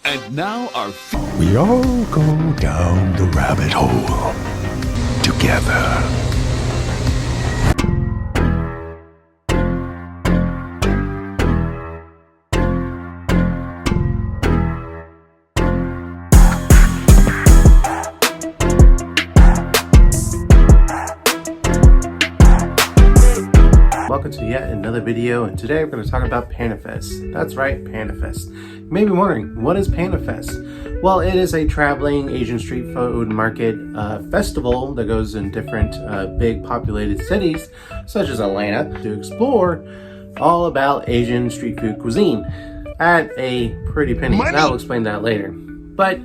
And now our... We all go down the rabbit hole together. Welcome to yet another video, and today we're going to talk about PanaFest. That's right, PanaFest. You may be wondering, what is PanaFest? Well, it is a traveling Asian street food market festival that goes in different big populated cities, such as Atlanta, to explore all about Asian street food cuisine at a pretty penny. And I'll explain that later. But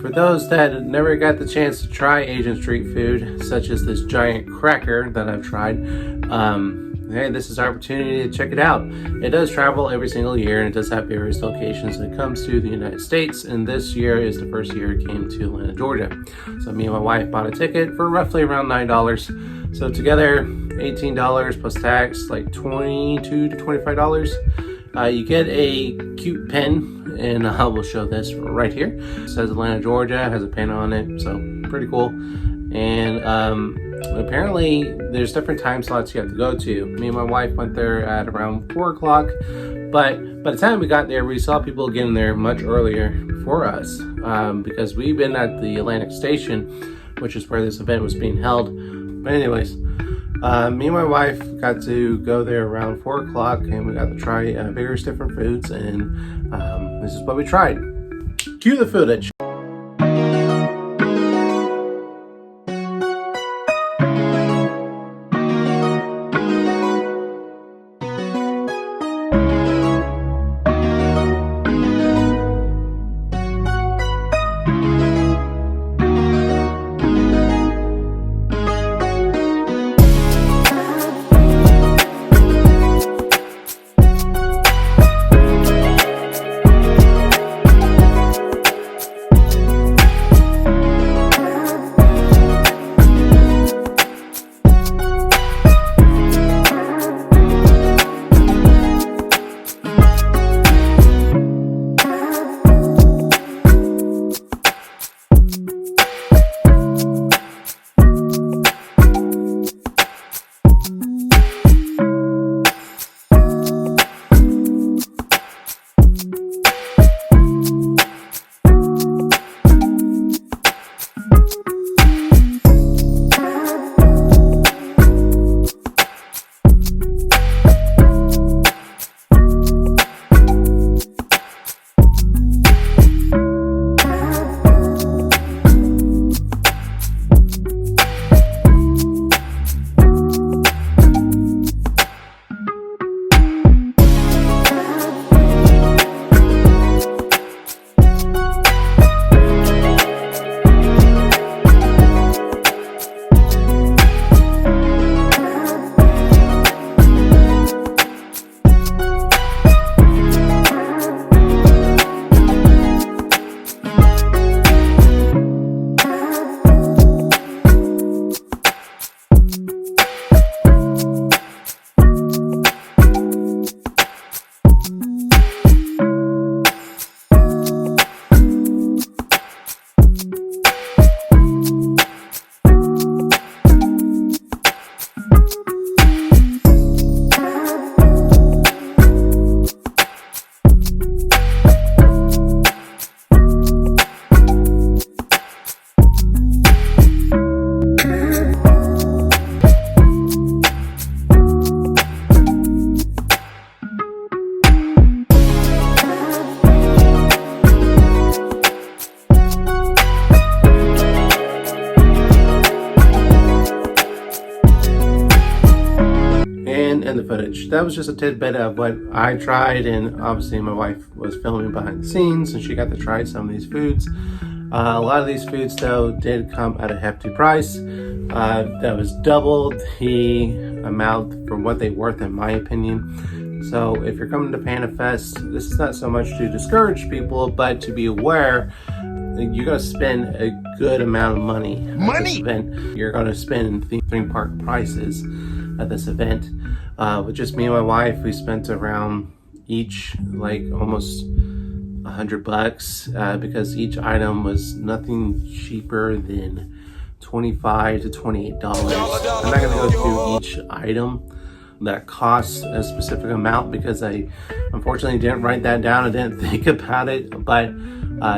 for those that never got the chance to try Asian street food, such as this giant cracker that I've tried, hey, this is our opportunity to check it out. It does travel every single year, and it does have various locations when it comes to the United States, and this year is the first year it came to Atlanta, Georgia. So me and my wife bought a ticket for roughly around $9. So together, $18 plus tax, like $22 to $25. You get a cute pen, and I will show this right here. It says Atlanta, Georgia, has a pen on it, so pretty cool. And apparently there's different time slots you have to go to. Me and my wife went there at around 4 o'clock, but by the time we got there, we saw people getting there much earlier before us, because we've been at the Atlantic Station, which is where this event was being held. But anyways, me and my wife got to go there around 4 o'clock, and we got to try various different foods, and this is what we tried. Cue the footage. And the footage. That was just a tidbit of what I tried, and obviously my wife was filming behind the scenes, and she got to try some of these foods. A lot of these foods, though, did come at a hefty price. That was double the amount for what they worth, in my opinion. So if you're coming to PanaFest, this is not so much to discourage people, but to be aware you're going to spend a good amount of money at this event. You're going to spend the theme park prices at this event. With just me and my wife, we spent around each like almost $100 because each item was nothing cheaper than $25 to $28. I'm not gonna go through each item that costs a specific amount because I unfortunately didn't write that down. I didn't think about it, but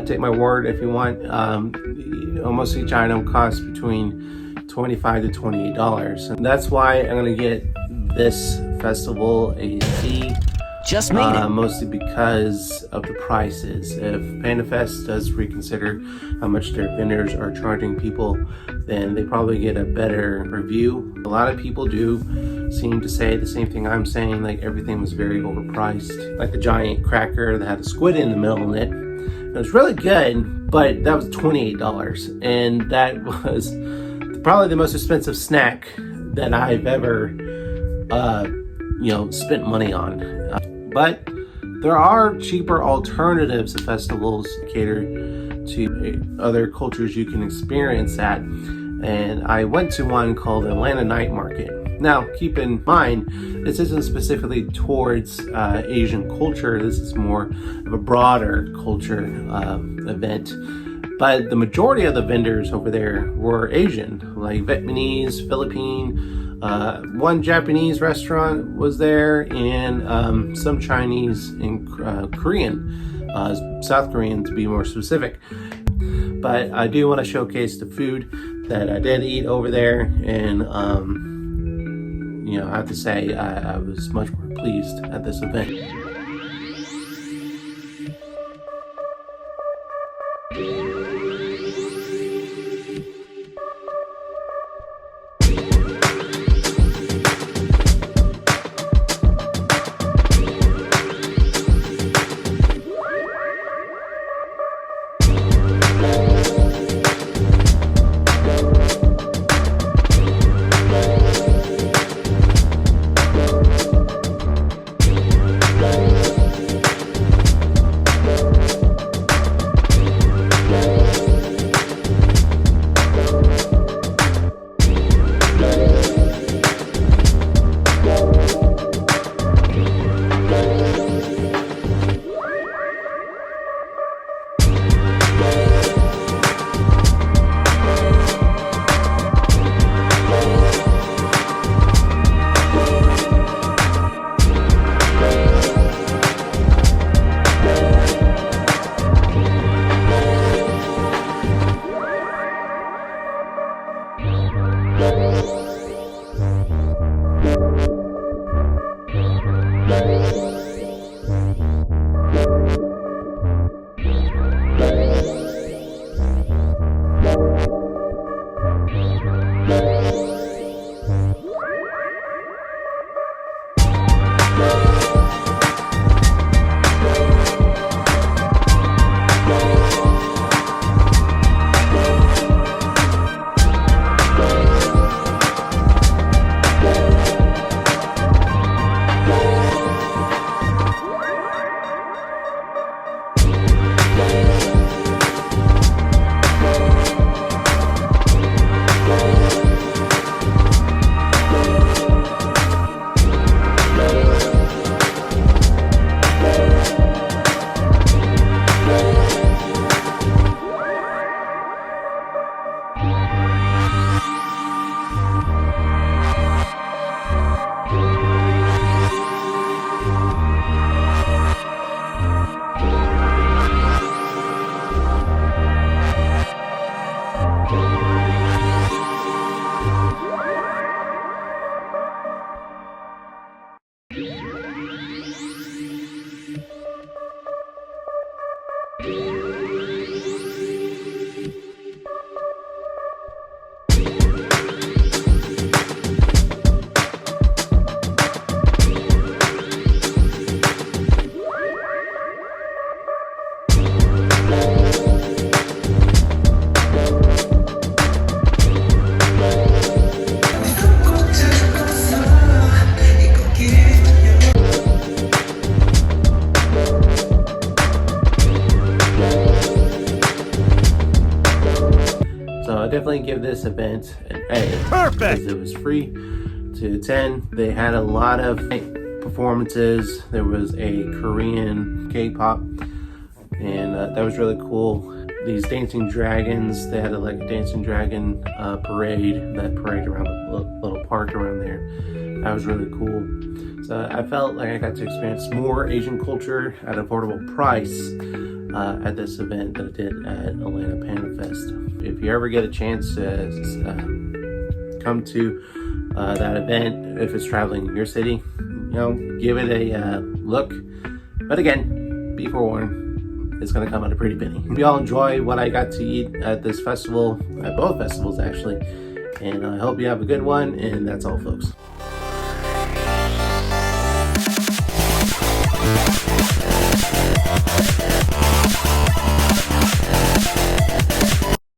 take my word if you want. Almost each item costs between $25 to $28, and that's why I'm gonna get this festival a C. Just made it. Mostly because of the prices. If PandaFest does reconsider how much their vendors are charging people, then they probably get a better review. A lot of people do seem to say the same thing I'm saying, like everything was very overpriced. Like the giant cracker that had a squid in the middle of it. It was really good, but that was $28. And that was probably the most expensive snack that I've ever spent money on. But there are cheaper alternatives to festivals cater to other cultures you can experience at. And I went to one called Atlanta Night Market. Now, keep in mind, this isn't specifically towards Asian culture. This is more of a broader culture event. But the majority of the vendors over there were Asian, like Vietnamese, Philippine, one Japanese restaurant was there, and some Chinese and Korean, South Korean to be more specific. But I do want to showcase the food that I did eat over there, and I have to say I was much more pleased at this event. Definitely give this event an A. Perfect! Because it was free to attend. They had a lot of performances. There was a Korean K-pop and that was really cool. These dancing dragons, they had like a dancing dragon parade around the little park around there. That was really cool. So I felt like I got to experience more Asian culture at an affordable price at this event that I did at Atlanta PanaFest. If you ever get a chance to come to that event, if it's traveling in your city, give it a look. But again, be forewarned, it's gonna come at a pretty penny. If y'all enjoy what I got to eat at this festival, at both festivals actually, and I hope you have a good one, and that's all, folks.